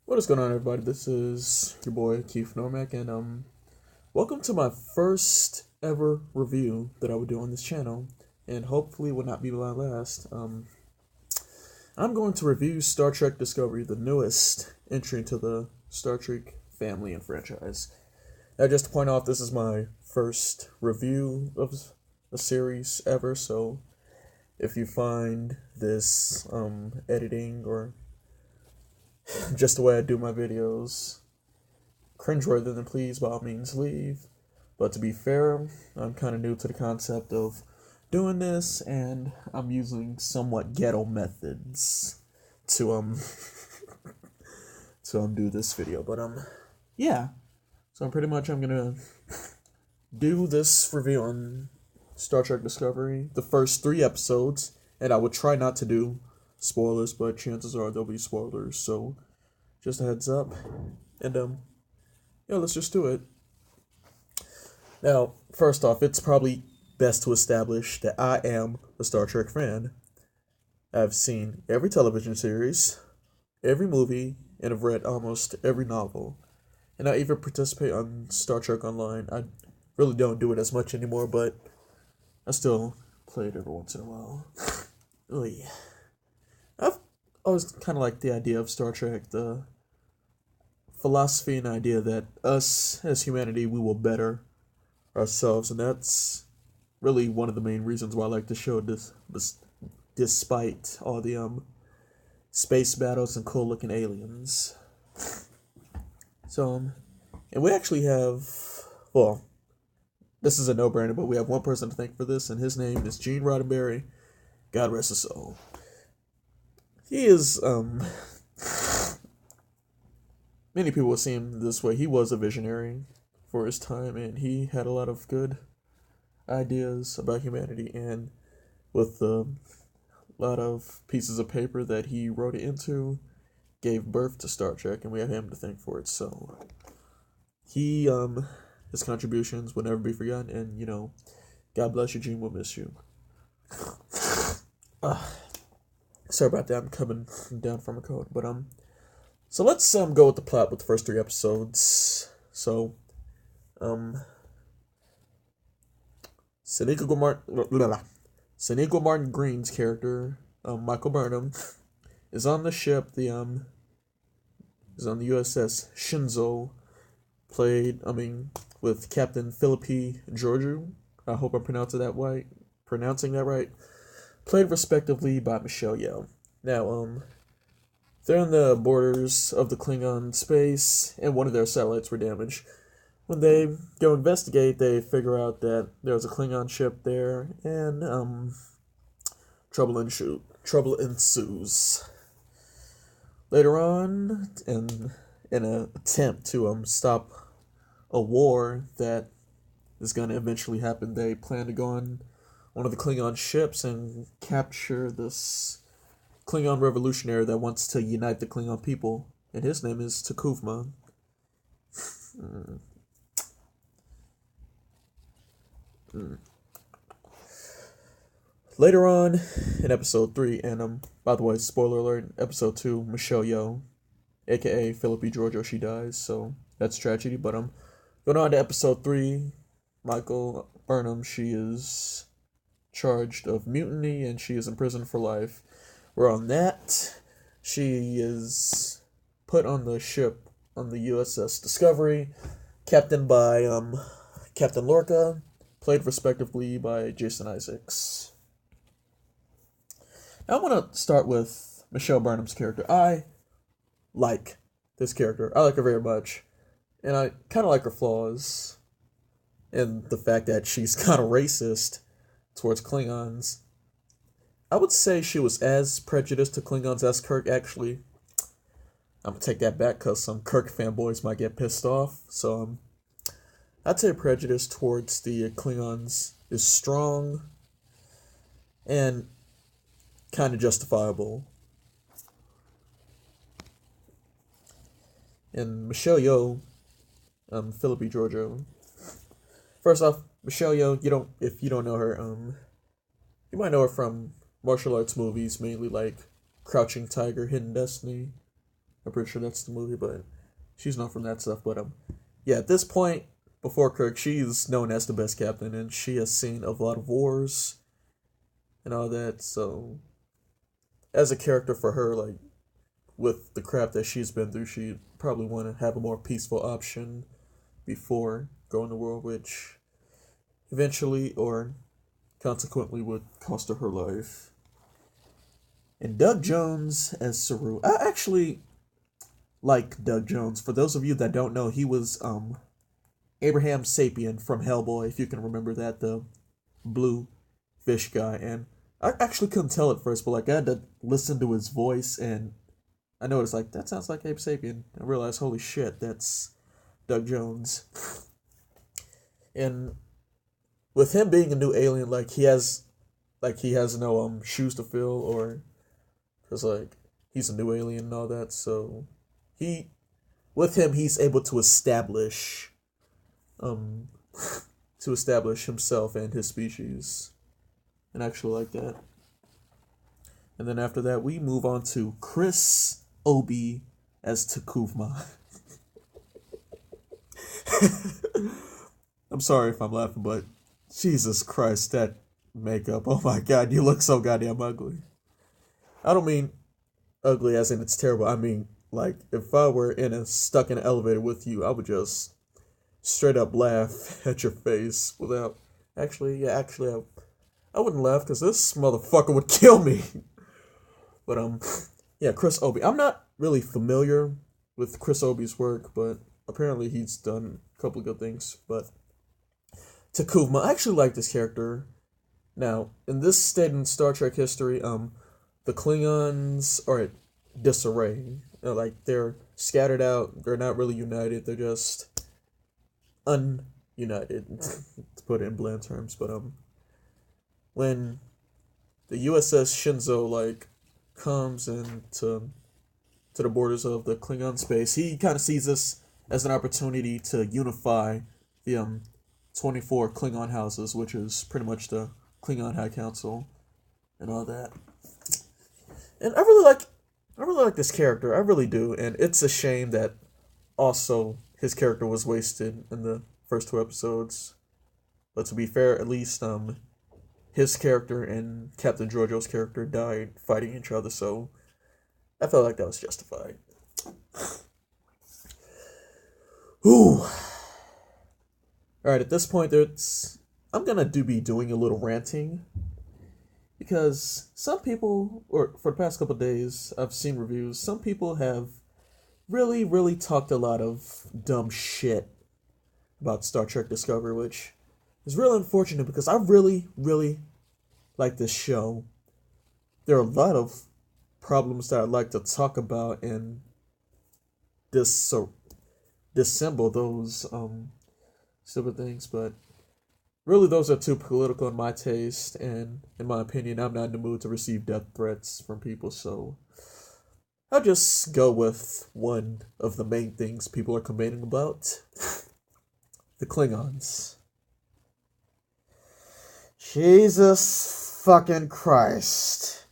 What is going on, everybody? This is your boy Keith Normack, and welcome to my first ever review that I would do on this channel, and hopefully will not be my last. I'm going to review Star Trek Discovery, the newest entry into the Star Trek family and franchise. Now, just to point out, this is my first review of a series ever, so if you find this editing or just the way I do my videos cringeworthy, then please by all means leave. But to be fair, I'm kind of new to the concept of doing this, and I'm using somewhat ghetto methods to do this video. But yeah. So I'm gonna do this review on Star Trek Discovery, the first 3 episodes, and I would try not to do spoilers, but chances are there'll be spoilers, so just a heads up. And yeah, let's just do it. Now, first off, it's probably best to establish that I am a Star Trek fan. I've seen every television series, every movie, and I've read almost every novel. And I even participate on Star Trek Online. I really don't do it as much anymore, but I still play it every once in a while. Oh yeah. I've always kind of liked the idea of Star Trek, the philosophy and idea that us as humanity, we will better ourselves, and that's really one of the main reasons why I like the show. Despite all the space battles and cool looking aliens. So and we actually have, well, this is a no-brainer, but we have one person to thank for this, and his name is Gene Roddenberry. God rest his soul. He is, many people will see him this way. He was a visionary for his time, and he had a lot of good ideas about humanity, and with a lot of pieces of paper that he wrote it into, gave birth to Star Trek, and we have him to thank for it. So he, his contributions will never be forgotten, and, God bless you, Gene, we'll miss you. Sorry about that, I'm coming down from a cold, but, so let's, go with the plot with the first 3 episodes. So, Sonequa Martin Green's character, Michael Burnham, is on the ship, is on the USS Shinzo, with Captain Philippi Georgiou. I hope I'm pronouncing that right. Played respectively by Michelle Yeoh. Now, they're on the borders of the Klingon space, and one of their satellites were damaged. When they go investigate, they figure out that there's a Klingon ship there, and trouble ensues. Later on, in an attempt to stop a war that is going to eventually happen, they plan to go on one of the Klingon ships and capture this Klingon revolutionary that wants to unite the Klingon people, and his name is Takuvma. Later on in episode 3, and by the way, spoiler alert, episode 2, Michelle Yeoh, aka Philippi Georgiou, she dies, so that's tragedy. But going on to episode 3, Michael Burnham, she is charged of mutiny, and she is imprisoned for life. Where on that, she is put on the ship on the USS Discovery, captained by Captain Lorca, played respectively by Jason Isaacs. Now I want to start with Michelle Burnham's character. I like this character. I like her very much, and I kind of like her flaws, and the fact that she's kind of racist towards Klingons. I would say she was as prejudiced to Klingons as Kirk, actually. I'm going to take that back because some Kirk fanboys might get pissed off. So, I'd say prejudice towards the Klingons is strong and kind of justifiable. And Michelle Yeoh, Philippi Georgiou. First off, Michelle Yeoh, if you don't know her, you might know her from martial arts movies, mainly like Crouching Tiger, Hidden Destiny, I'm pretty sure that's the movie, but she's known from that stuff. But yeah, at this point, before Kirk, she's known as the best captain, and she has seen a lot of wars and all that. So, as a character for her, like with the crap that she's been through, she probably want to have a more peaceful option before going to war, which eventually or consequently would cost her life. And Doug Jones as Saru. I actually like Doug Jones. For those of you that don't know, he was Abraham Sapien from Hellboy, if you can remember that, the blue fish guy. And I actually couldn't tell at first, but like I had to listen to his voice, and I noticed like that sounds like Abe Sapien. I realized, holy shit, that's Doug Jones. And with him being a new alien, like he has no shoes to fill, or because like he's a new alien and all that. So he's able to establish himself and his species, and I actually like that. And then after that, we move on to Chris Obi as Takuvma. I'm sorry if I'm laughing, but Jesus Christ, that makeup. Oh my God, you look so goddamn ugly. I don't mean ugly as in it's terrible. I mean, like, if I were stuck in an elevator with you, I would just straight up laugh at your face without... I wouldn't laugh because this motherfucker would kill me. But, yeah, Chris Obi. I'm not really familiar with Chris Obi's work, but apparently he's done a couple of good things. But Takuvma, I actually like this character. Now, in this state in Star Trek history, the Klingons are at disarray. Like, they're scattered out. They're not really united. They're just ununited, to put it in bland terms. But, when the USS Shinzo, like, comes into the borders of the Klingon space, he kind of sees this as an opportunity to unify the 24 Klingon houses, which is pretty much the Klingon High Council and all that. And I really like this character. I really do. And it's a shame that also his character was wasted in the first 2 episodes. But to be fair, at least his character and Captain Georgiou's character died fighting each other, so I felt like that was justified. Ooh. Alright, at this point, I'm gonna be doing a little ranting, because some people, or for the past couple of days, I've seen reviews, some people have really, really talked a lot of dumb shit about Star Trek Discovery, which is really unfortunate because I really, really like this show. There are a lot of problems that I'd like to talk about and dissemble those stupid things, but really those are too political in my taste, and in my opinion, I'm not in the mood to receive death threats from people, so I'll just go with one of the main things people are complaining about. The Klingons. Jesus fucking Christ.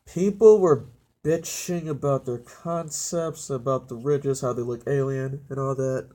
People were bitching about their concepts, about the ridges, how they look alien, and all that.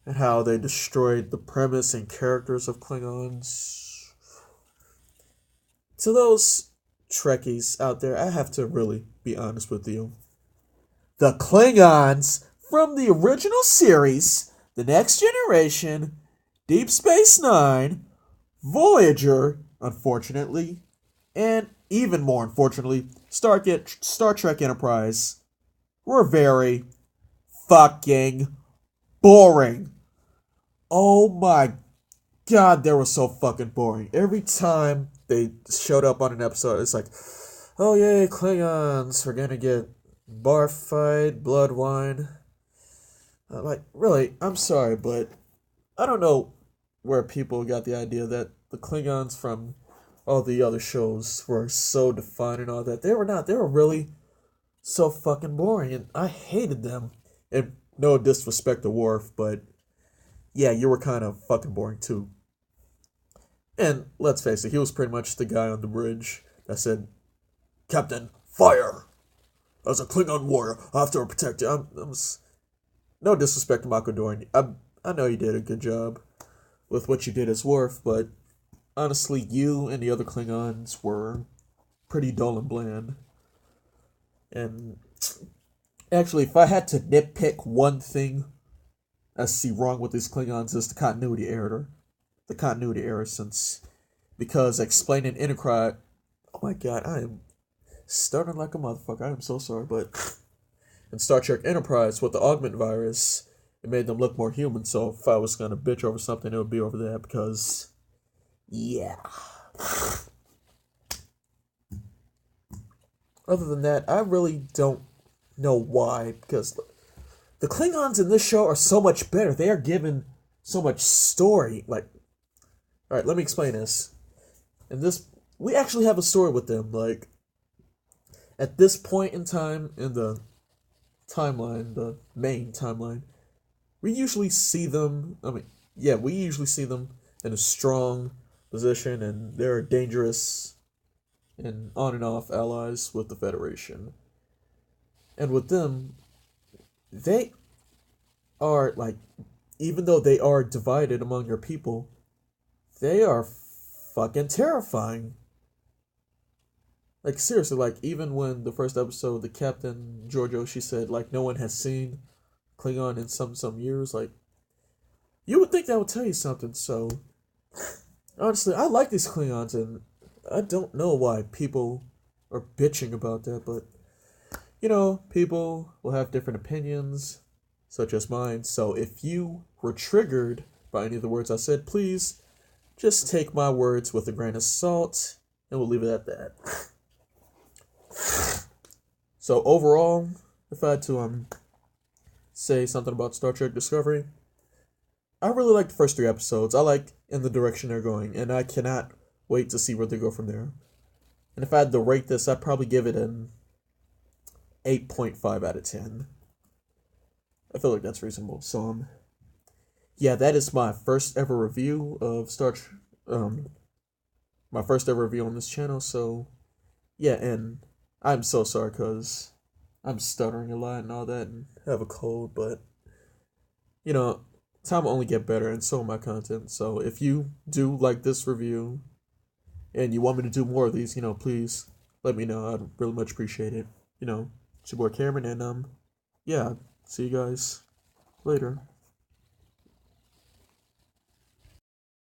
And how they destroyed the premise and characters of Klingons. To those Trekkies out there, I have to really be honest with you. The Klingons from the original series, The Next Generation, Deep Space Nine, Voyager, unfortunately, and even more unfortunately, Star Trek Enterprise, were very fucking boring. Oh my God, they were so fucking boring. Every time they showed up on an episode, it's like, oh yay, Klingons, we're gonna get bar fight, blood wine. Like, really, I'm sorry, but I don't know where people got the idea that the Klingons from all the other shows were so defined and all that. They were not. They were really so fucking boring, and I hated them. And no disrespect to Worf, but yeah, you were kind of fucking boring too. And let's face it, he was pretty much the guy on the bridge that said, "Captain, fire!" as a Klingon warrior, I have to protect you. No disrespect to Mako Dorian. I know you did a good job with what you did as Worf, but honestly, you and the other Klingons were pretty dull and bland. And actually, if I had to nitpick one thing I see wrong with these Klingons is the continuity error. The continuity error, because explaining Enterprise, oh my god, I am starting like a motherfucker. I am so sorry, but in Star Trek Enterprise with the augment virus, it made them look more human. So if I was gonna bitch over something, it would be over that because, yeah. Other than that, I really don't know why, because the Klingons in this show are so much better. They are given so much story. Like, alright, let me explain this. In this, we actually have a story with them. Like, at this point in time in the timeline, the main timeline, we usually see them, we usually see them in a strong position, and they're dangerous and on and off allies with the Federation. And with them, they are, like, even though they are divided among your people, they are fucking terrifying. Like, seriously, like, even when the first episode, the Captain Giorgio, she said, like, no one has seen Klingon in some years, like, you would think that would tell you something. So, honestly, I like these Klingons, and I don't know why people are bitching about that, but, people will have different opinions, such as mine. So if you were triggered by any of the words I said, please just take my words with a grain of salt, and we'll leave it at that. So overall, if I had to say something about Star Trek Discovery, I really like the first 3 episodes. I like in the direction they're going, and I cannot wait to see where they go from there. And if I had to rate this, I'd probably give it an 8.5 out of 10. I feel like that's reasonable. So, yeah, that is my first ever review of my first ever review on this channel. So, yeah, and I'm so sorry because I'm stuttering a lot and all that and have a cold, but, time will only get better, and so will my content. So if you do like this review and you want me to do more of these, please let me know. I'd really much appreciate it. It's your boy Cameron, and yeah, see you guys later.